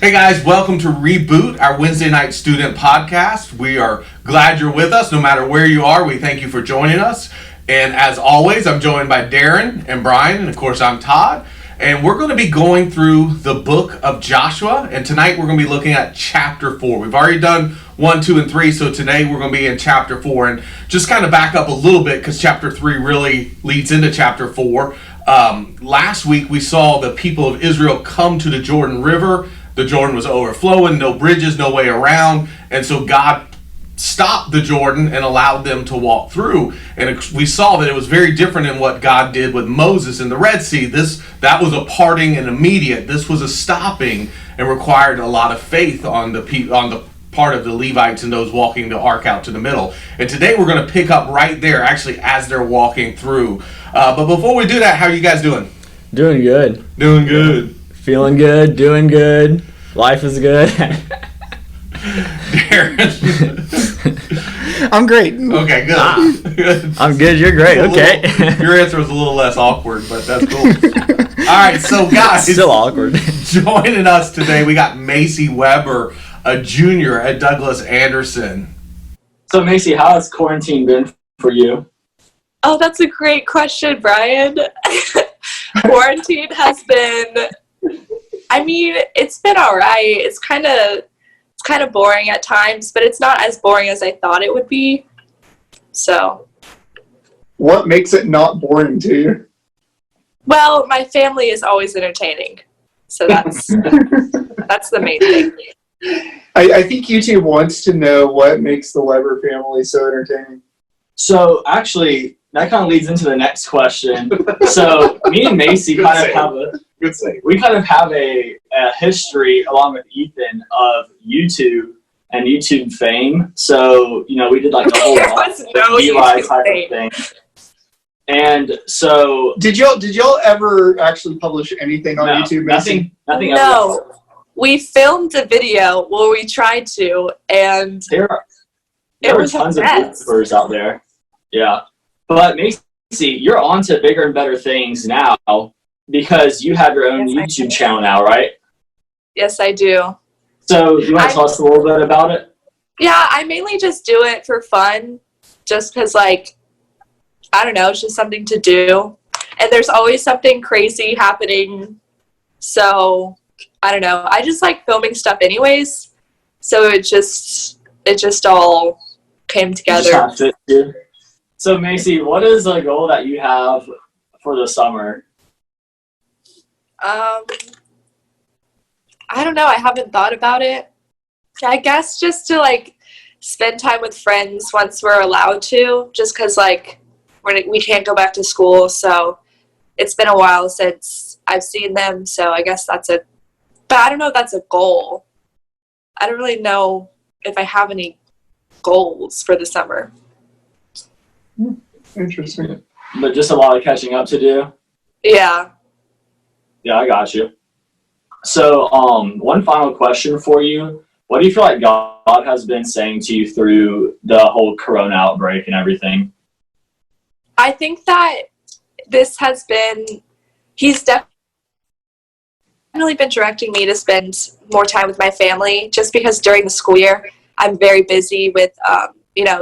Hey guys, welcome to Reboot, our Wednesday night student podcast. We are glad you're with us no matter where you are. We thank you for joining us. And as always, I'm joined by Darren and Brian, and of course I'm Todd. And we're going to be going through the book of Joshua, and tonight we're going to be looking at chapter 4. We've already done 1, 2, and 3, so today we're going to be in chapter 4. And just kind of back up a little bit because chapter 3 really leads into chapter 4. Last week we saw the people of Israel come to the Jordan River. The Jordan was overflowing, no bridges, no way around, and so God stopped the Jordan and allowed them to walk through. And we saw that it was very different than what God did with Moses in the Red Sea. That was a parting and immediate. This was a stopping and required a lot of faith on the part of the Levites and those walking the ark out to the middle. And today we're going to pick up right there, actually, as they're walking through. But before we do that, how are you guys doing? Doing good. Doing good. Feeling good, doing good. Life is good. Darren. I'm great. Okay, good. Good. I'm good, you're great. Okay. Your answer was a little less awkward, but that's cool. All right, so guys. Still awkward. Joining us today, we got Macy Weber, a junior at Douglas Anderson. So Macy, how has quarantine been for you? Oh, that's a great question, Brian. Quarantine has been, it's been all right. It's kind of boring at times, but it's not as boring as I thought it would be. So. What makes it not boring to you? Well, my family is always entertaining. So that's the main thing. I think YouTube wants to know what makes the Weber family so entertaining. So actually, that kind of leads into the next question. So me and Macy kind of have a history along with Ethan of YouTube and YouTube fame. So, we did like the whole Eli type of thing. And so did y'all ever actually publish anything on YouTube? Nothing No. ever. We filmed a video where we tried to, and there were tons of YouTubers out there. Yeah. But Macy, you're on to bigger and better things now because you have your own YouTube channel now, right? Yes, I do. So you want to tell us a little bit about it? Yeah, I mainly just do it for fun, just because, I don't know, it's just something to do. And there's always something crazy happening. So, I don't know. I just like filming stuff anyways. So it just all came together. So Macy, what is a goal that you have for the summer? I don't know. I haven't thought about it. I guess just to spend time with friends once we're allowed to, just because we can't go back to school. So it's been a while since I've seen them. So I guess but I don't know if that's a goal. I don't really know if I have any goals for the summer. Interesting. But just a lot of catching up to do? Yeah. Yeah, I got you. So, one final question for you. What do you feel like God has been saying to you through the whole corona outbreak and everything? I think that he's definitely been directing me to spend more time with my family, just because during the school year, I'm very busy with,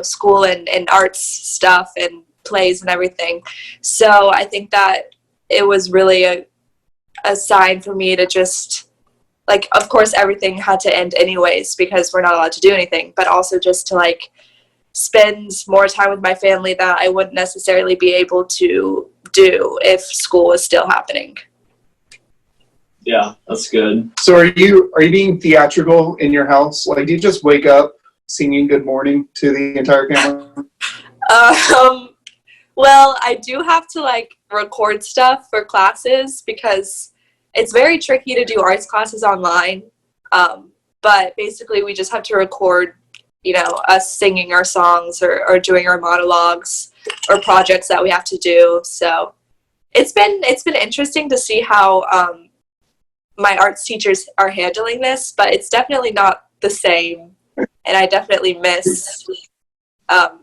school and arts stuff and plays and everything. So I think that it was really a sign for me to just, of course, everything had to end anyways because we're not allowed to do anything, but also just to, spend more time with my family that I wouldn't necessarily be able to do if school was still happening. Yeah, that's good. So are you being theatrical in your house? Do you just wake up singing good morning to the entire family? Well, I do have to record stuff for classes because it's very tricky to do arts classes online. But basically we just have to record, us singing our songs or doing our monologues or projects that we have to do. So it's been interesting to see how my arts teachers are handling this, but it's definitely not the same. And I definitely miss it. All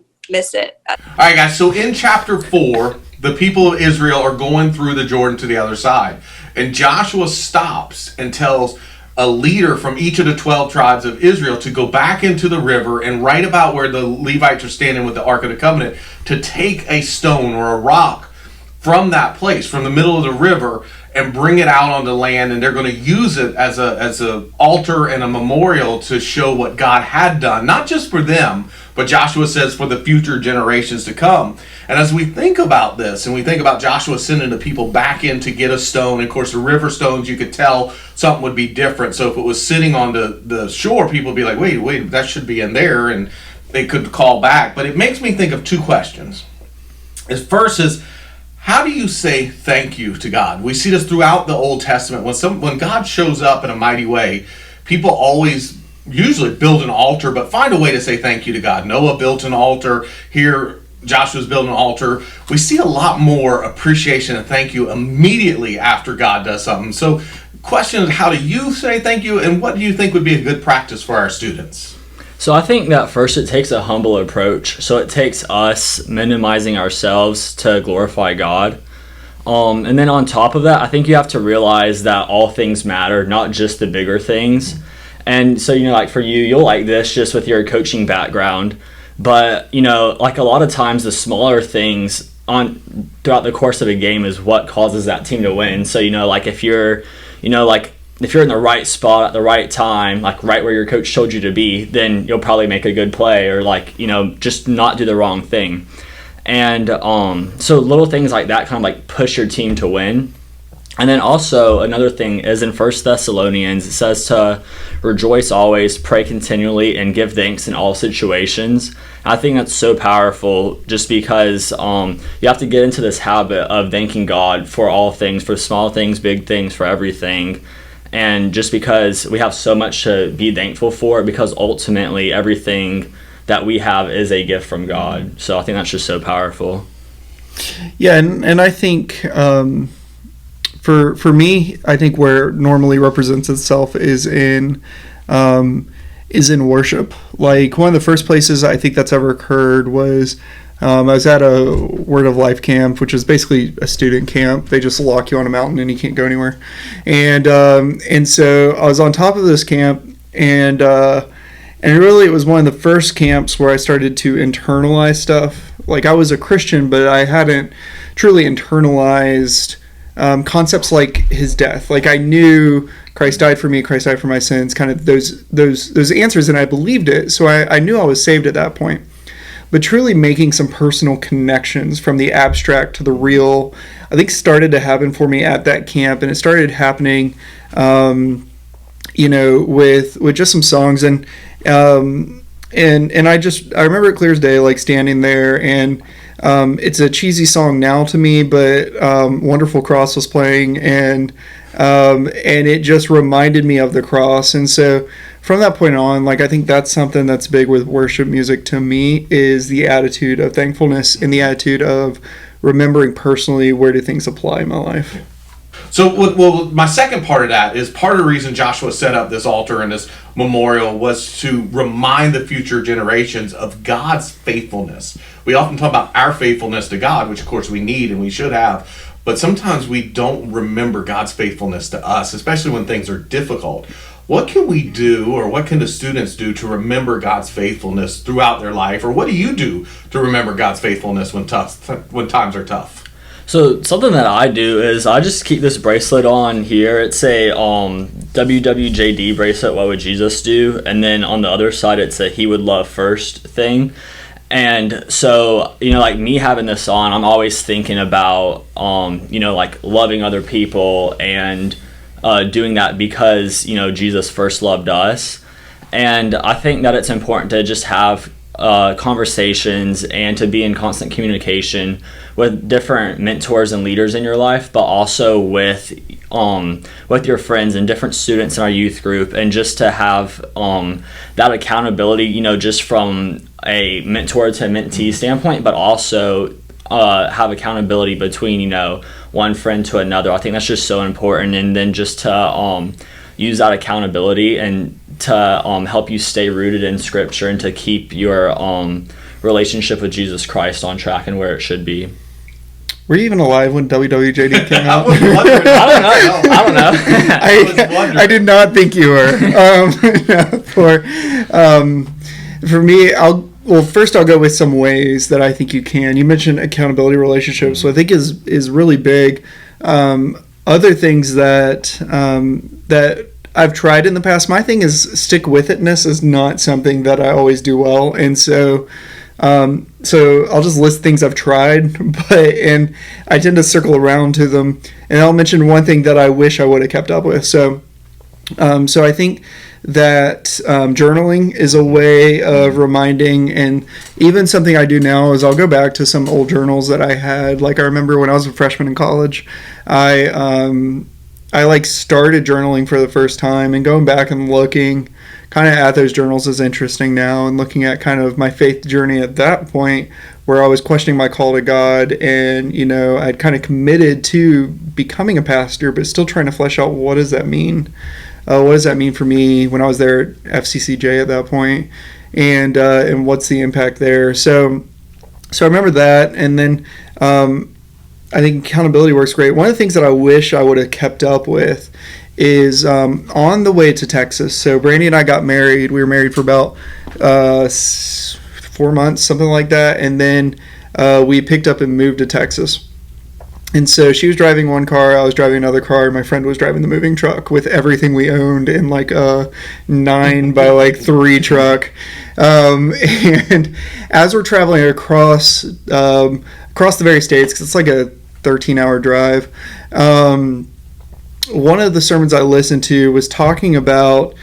right, guys, so in chapter 4, the people of Israel are going through the Jordan to the other side. And Joshua stops and tells a leader from each of the 12 tribes of Israel to go back into the river and right about where the Levites are standing with the Ark of the Covenant to take a stone or a rock from that place, from the middle of the river, and bring it out onto land, and they're going to use it as a altar and a memorial to show what God had done, not just for them, but Joshua says for the future generations to come. And as we think about this, and we think about Joshua sending the people back in to get a stone, and of course the river stones, you could tell something would be different. So if it was sitting on the shore, people would be like, wait, that should be in there, and they could call back. But it makes me think of two questions. First is, how do you say thank you to God? We see this throughout the Old Testament. When God shows up in a mighty way, people always usually build an altar, but find a way to say thank you to God. Noah built an altar. Here, Joshua's building an altar. We see a lot more appreciation and thank you immediately after God does something. So, question is, how do you say thank you, and what do you think would be a good practice for our students? So I think that first it takes a humble approach. So it takes us minimizing ourselves to glorify God. And then on top of that, I think you have to realize that all things matter, not just the bigger things. And so, like for you, you'll like this just with your coaching background. But, like a lot of times the smaller things throughout the course of a game is what causes that team to win. So, like if you're in the right spot at the right time, like right where your coach told you to be, then you'll probably make a good play, or just not do the wrong thing. And so little things like that kind of like push your team to win. And then also another thing is in 1 Thessalonians, it says to rejoice always, pray continually, and give thanks in all situations. I think that's so powerful just because you have to get into this habit of thanking God for all things, for small things, big things, for everything. And just because we have so much to be thankful for, because ultimately everything that we have is a gift from God. So I think that's just so powerful. Yeah, and I think for me, I think where it normally represents itself is in worship. Like one of the first places I think that's ever occurred was I was at a Word of Life camp, which is basically a student camp. They just lock you on a mountain and you can't go anywhere. And so I was on top of this camp, and really it was one of the first camps where I started to internalize stuff. Like I was a Christian, but I hadn't truly internalized concepts like his death. Like I knew Christ died for me, Christ died for my sins, kind of those answers, and I believed it. So I knew I was saved at that point. But truly making some personal connections from the abstract to the real, I think started to happen for me at that camp. And it started happening, with just some songs. And I remember it clear as day, like standing there, and it's a cheesy song now to me, but Wonderful Cross was playing, and it just reminded me of the cross. And so from that point on, like I think that's something that's big with worship music to me, is the attitude of thankfulness and the attitude of remembering personally where do things apply in my life. So, my second part of that is part of the reason Joshua set up this altar and this memorial was to remind the future generations of God's faithfulness. We often talk about our faithfulness to God, which of course we need and we should have, but sometimes we don't remember God's faithfulness to us, especially when things are difficult. What can we do, or what can the students do to remember God's faithfulness throughout their life? Or what do you do to remember God's faithfulness when times are tough? So something that I do is I just keep this bracelet on here. It's a WWJD bracelet, what would Jesus do? And then on the other side, it's a He Would Love First thing. And so, like me having this on, I'm always thinking about, like loving other people and doing that because, Jesus first loved us. And I think that it's important to just have conversations and to be in constant communication with different mentors and leaders in your life, but also with your friends and different students in our youth group, and just to have that accountability, just from a mentor to mentee standpoint, but also have accountability between one friend to another. I think that's just so important. And then just to use that accountability and to help you stay rooted in Scripture and to keep your relationship with Jesus Christ on track and where it should be. Were you even alive when WWJD came out? I was wondering. I don't know. I did not think you were. For me, first I'll go with some ways that I think you can. You mentioned accountability relationships, so I think is really big. Other things that I've tried in the past, my thing is stick with itness is not something that I always do well, and so I'll just list things I've tried, and I tend to circle around to them, and I'll mention one thing that I wish I would have kept up with. So I think that journaling is a way of reminding, and even something I do now is I'll go back to some old journals that I had. Like I remember when I was a freshman in college, I like started journaling for the first time, and going back and looking kind of at those journals is interesting now, and looking at kind of my faith journey at that point where I was questioning my call to God, and I'd kind of committed to becoming a pastor, but still trying to flesh out what does that mean? What does that mean for me when I was there at FCCJ at that point, and what's the impact there? So I remember that, and then I think accountability works great. One of the things that I wish I would have kept up with is on the way to Texas. So Brandy and I got married. We were married for about 4 months, something like that, and then we picked up and moved to Texas. And so she was driving one car, I was driving another car, my friend was driving the moving truck with everything we owned in like a 9x3 truck. And as we're traveling across the various states, because it's like a 13-hour drive, one of the sermons I listened to was talking about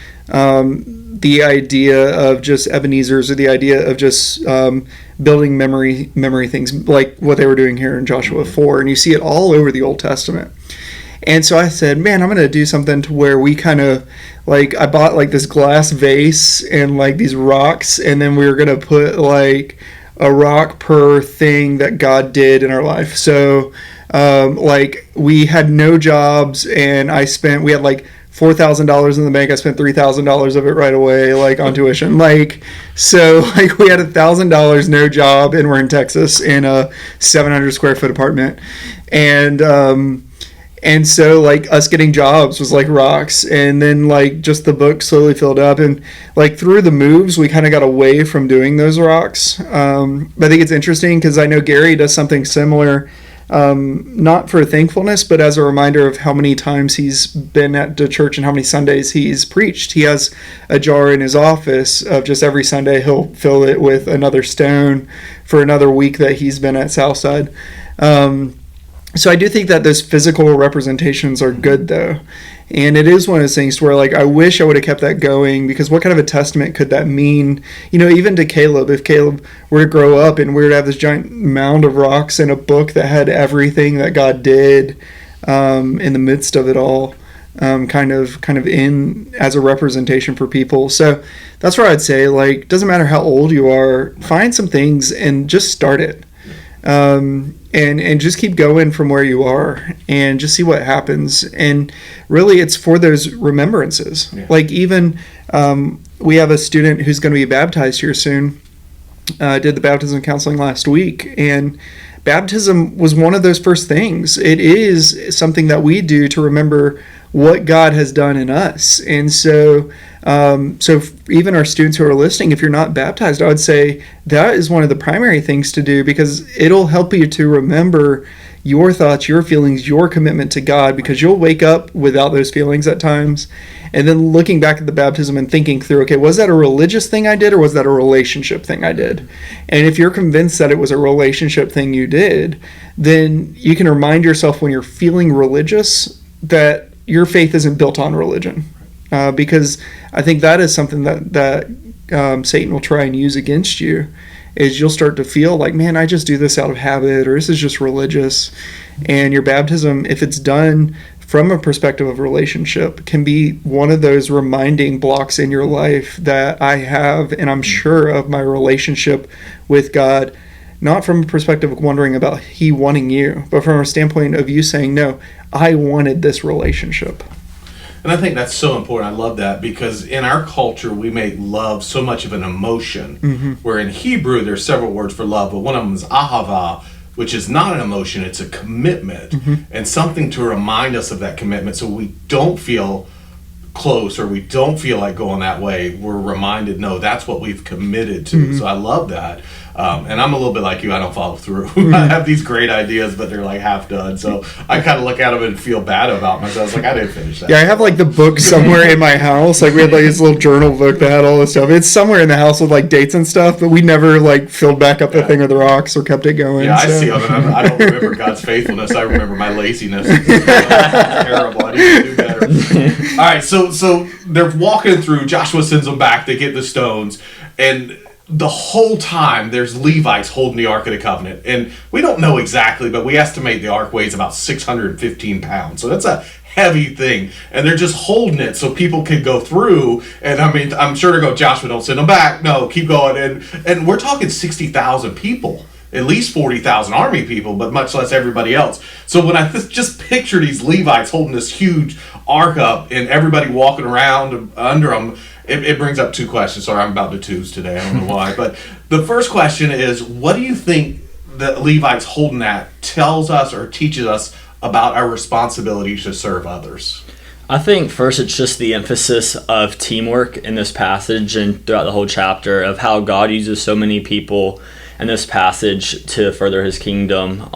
the idea of just Ebenezer's, or the idea of just building memory things, like what they were doing here in Joshua 4, and you see it all over the Old Testament. And so I said, man, I'm going to do something to where we kind of, like, I bought like this glass vase and like these rocks, and then we were going to put like a rock per thing that God did in our life. So like we had no jobs, and we had like $4,000 in the bank. I spent $3,000 of it right away, like on tuition. Like, so like we had $1,000, no job, and we're in Texas in a 700 square foot apartment. And so like us getting jobs was like rocks. And then like just the book slowly filled up, and like through the moves, we kind of got away from doing those rocks. But I think it's interesting because I know Gary does something similar. Not for thankfulness, but as a reminder of how many times he's been at the church and how many Sundays he's preached. He has a jar in his office of just every Sunday he'll fill it with another stone for another week that he's been at Southside. So I do think that those physical representations are good, though. And it is one of those things where, like, I wish I would have kept that going, because what kind of a testament could that mean? Even to Caleb, if Caleb were to grow up and we were to have this giant mound of rocks and a book that had everything that God did in the midst of it all, kind of in as a representation for people. So that's where I'd say, like, doesn't matter how old you are, find some things and just start it. And just keep going from where you are and just see what happens. And really it's for those remembrances. Yeah. Like even we have a student who's going to be baptized here soon. Did the baptism counseling last week, and baptism was one of those first things. It is something that we do to remember what God has done in us. And so even our students who are listening, if you're not baptized, I would say that is one of the primary things to do, because it'll help you to remember your thoughts, your feelings, your commitment to God, because you'll wake up without those feelings at times. And then looking back at the baptism and thinking through, okay, was that a religious thing I did, or was that a relationship thing I did? And if you're convinced that it was a relationship thing you did, then you can remind yourself when you're feeling religious that your faith isn't built on religion. Because I think that is something that Satan will try and use against you, is you'll start to feel like, man, I just do this out of habit, or this is just religious. And your baptism, if it's done from a perspective of relationship, can be one of those reminding blocks in your life that I have, and I'm sure of my relationship with God, not from a perspective of wondering about He wanting you, but from a standpoint of you saying, no, I wanted this relationship. And I think that's so important. I love that, because in our culture, we make love so much of an emotion, where in Hebrew, there's several words for love, but one of them is ahava, which is not an emotion, it's a commitment, and something to remind us of that commitment so we don't feel close or we don't feel like going that way. We're reminded, no, that's what we've committed to. So I love that. And I'm a little bit like you, I don't follow through. I have these great ideas, but they're like half done. So I kind of look at them and feel bad about myself. Like, I didn't finish that. Yeah, I have like the book somewhere in my house. Like we had like this little journal book that had all this stuff. It's somewhere in the house with like dates and stuff, but we never like filled back up the thing with the rocks or kept it going. Yeah, so. I see them, and I don't remember God's faithfulness. I remember my laziness. It's terrible. I need to do better. All right, so they're walking through. Joshua sends them back. They get the stones, and the whole time there's Levites holding the Ark of the Covenant. And we don't know exactly, but we estimate the Ark weighs about 615 pounds. So that's a heavy thing. And they're just holding it so people can go through. And I mean, I'm sure they're going, Joshua, don't send them back. No, keep going. And we're talking 60,000 people. At least 40,000 army people, but much less everybody else. So when I just picture these Levites holding this huge ark up and everybody walking around under them, it brings up two questions. Sorry, I'm about to twos today. I don't know why. But the first question is, what do you think the Levites holding that tells us or teaches us about our responsibility to serve others? I think first it's just the emphasis of teamwork in this passage and throughout the whole chapter of how God uses so many people in this passage to further his kingdom.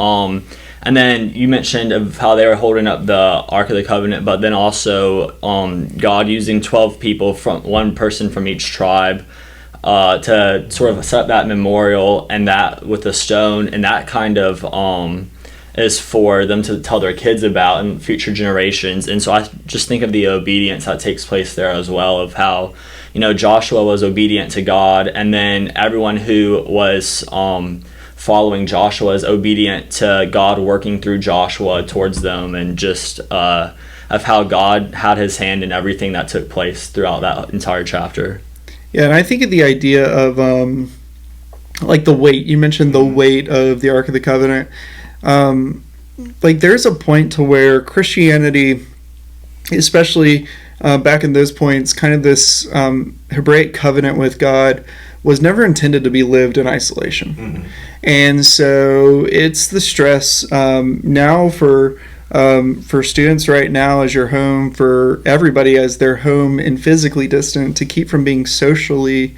And then you mentioned of how they were holding up the Ark of the Covenant, but then also God using 12 people, from one person from each tribe, to sort of set up that memorial and that with a stone, and that kind of is for them to tell their kids about in future generations. And so I just think of the obedience that takes place there as well, of how, Joshua was obedient to God, and then everyone who was following Joshua is obedient to God working through Joshua towards them, and just of how God had his hand in everything that took place throughout that entire chapter. Yeah, and I think of the idea of like the weight. You mentioned the weight of the Ark of the Covenant. Like there's a point to where Christianity, especially back in those points, kind of this Hebraic covenant with God was never intended to be lived in isolation. And so it's the stress now for students right now as your home, for everybody as their home and physically distant, to keep from being socially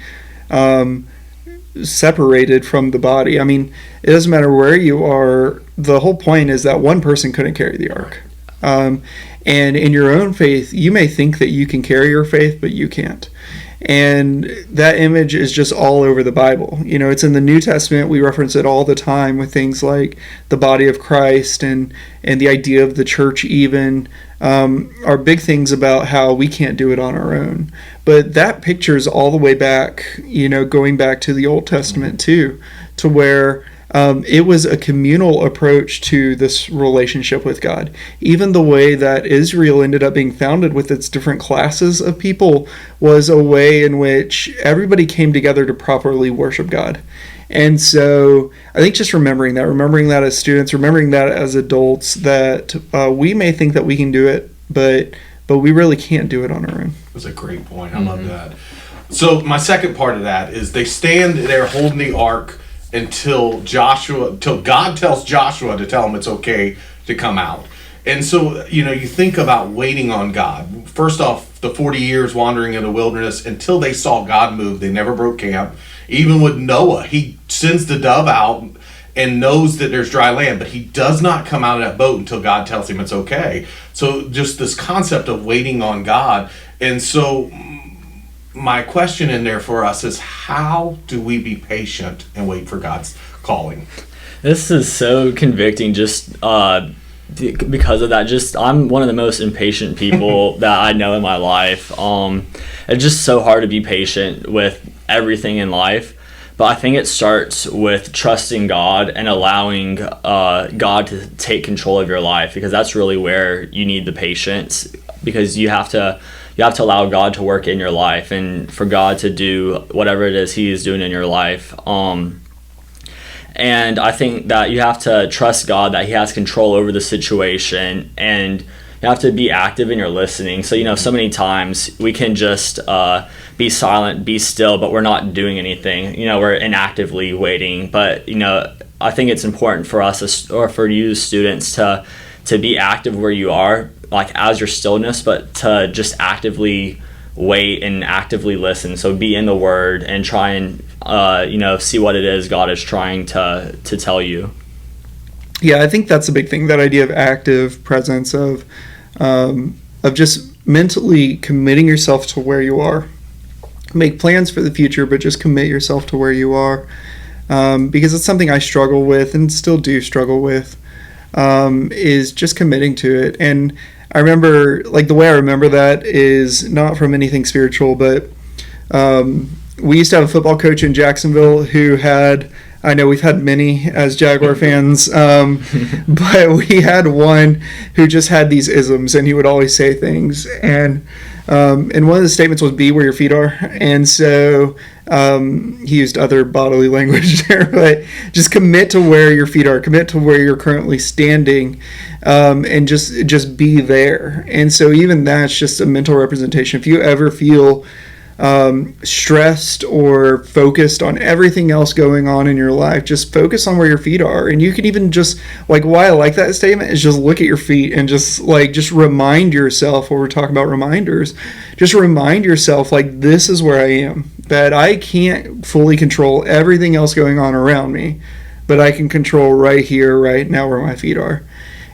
separated from the body. I mean, it doesn't matter where you are. The whole point is that one person couldn't carry the ark. And in your own faith, you may think that you can carry your faith, but you can't. And that image is just all over the Bible. It's in the New Testament. We reference it all the time with things like the body of Christ and the idea of the church even are big things about how we can't do it on our own. But that pictures all the way back, going back to the Old Testament too, to where it was a communal approach to this relationship with God. Even the way that Israel ended up being founded with its different classes of people was a way in which everybody came together to properly worship God. And so I think just remembering that as students, remembering that as adults, that we may think that we can do it, but we really can't do it on our own. That's a great point. I love that. So my second part of that is they stand there holding the ark until God tells Joshua to tell him it's okay to come out. And so, you think about waiting on God. First off, the 40 years wandering in the wilderness, until they saw God move, they never broke camp. Even with Noah, he sends the dove out and knows that there's dry land, but he does not come out of that boat until God tells him it's okay. So just this concept of waiting on God. And so my question in there for us is, how do we be patient and wait for God's calling? This is so convicting just because of that. Just I'm one of the most impatient people that I know in my life. It's just so hard to be patient with everything in life. But I think it starts with trusting God and allowing God to take control of your life, because that's really where you need the patience, because you have to allow God to work in your life and for God to do whatever it is he is doing in your life. And I think that you have to trust God that he has control over the situation, and you have to be active in your listening. So, so many times we can just be silent, be still, but we're not doing anything. We're inactively waiting. But, I think it's important for us or for you as students to be active where you are, like as your stillness, but to just actively wait and actively listen. So be in the Word and try and see what it is God is trying to tell you. Yeah, I think that's a big thing, that idea of active presence, of just mentally committing yourself to where you are. Make plans for the future, but just commit yourself to where you are, because it's something I struggle with and still do struggle with, is just committing to it. And I remember, like, the way I remember that is not from anything spiritual, but we used to have a football coach in Jacksonville who had, I know we've had many as Jaguar fans, but we had one who just had these isms, and he would always say things. And one of the statements was, be where your feet are. And so he used other bodily language there, but just commit to where your feet are, commit to where you're currently standing, and just be there. And so even that's just a mental representation. If you ever feel stressed or focused on everything else going on in your life, just focus on where your feet are. And you can even just, like, why I like that statement is just look at your feet and just remind yourself, what we're talking about, reminders, just remind yourself, like, this is where I am, that I can't fully control everything else going on around me, but I can control right here, right now, where my feet are.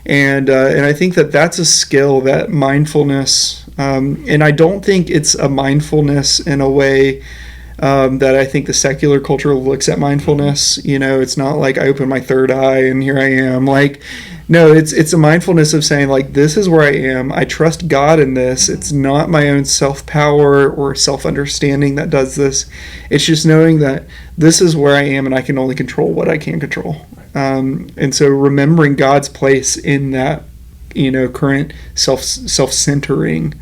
And I think that that's a skill, that mindfulness, and I don't think it's a mindfulness in a way that I think the secular culture looks at mindfulness. It's not like I open my third eye and here I am. Like, no, it's a mindfulness of saying, like, this is where I am. I trust God in this. It's not my own self-power or self-understanding that does this. It's just knowing that this is where I am and I can only control what I can control. And so remembering God's place in that, current self-centering,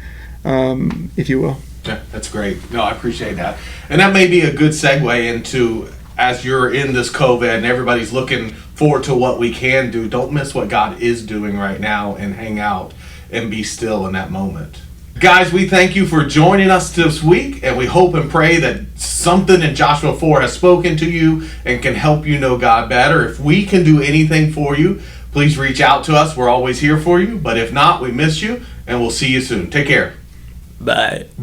if you will. Yeah, that's great. No, I appreciate that. And that may be a good segue into, as you're in this COVID and everybody's looking forward to what we can do, don't miss what God is doing right now and hang out and be still in that moment. Guys, we thank you for joining us this week, and we hope and pray that something in Joshua 4 has spoken to you and can help you know God better. If we can do anything for you, please reach out to us. We're always here for you. But if not, we miss you, and we'll see you soon. Take care. Bye.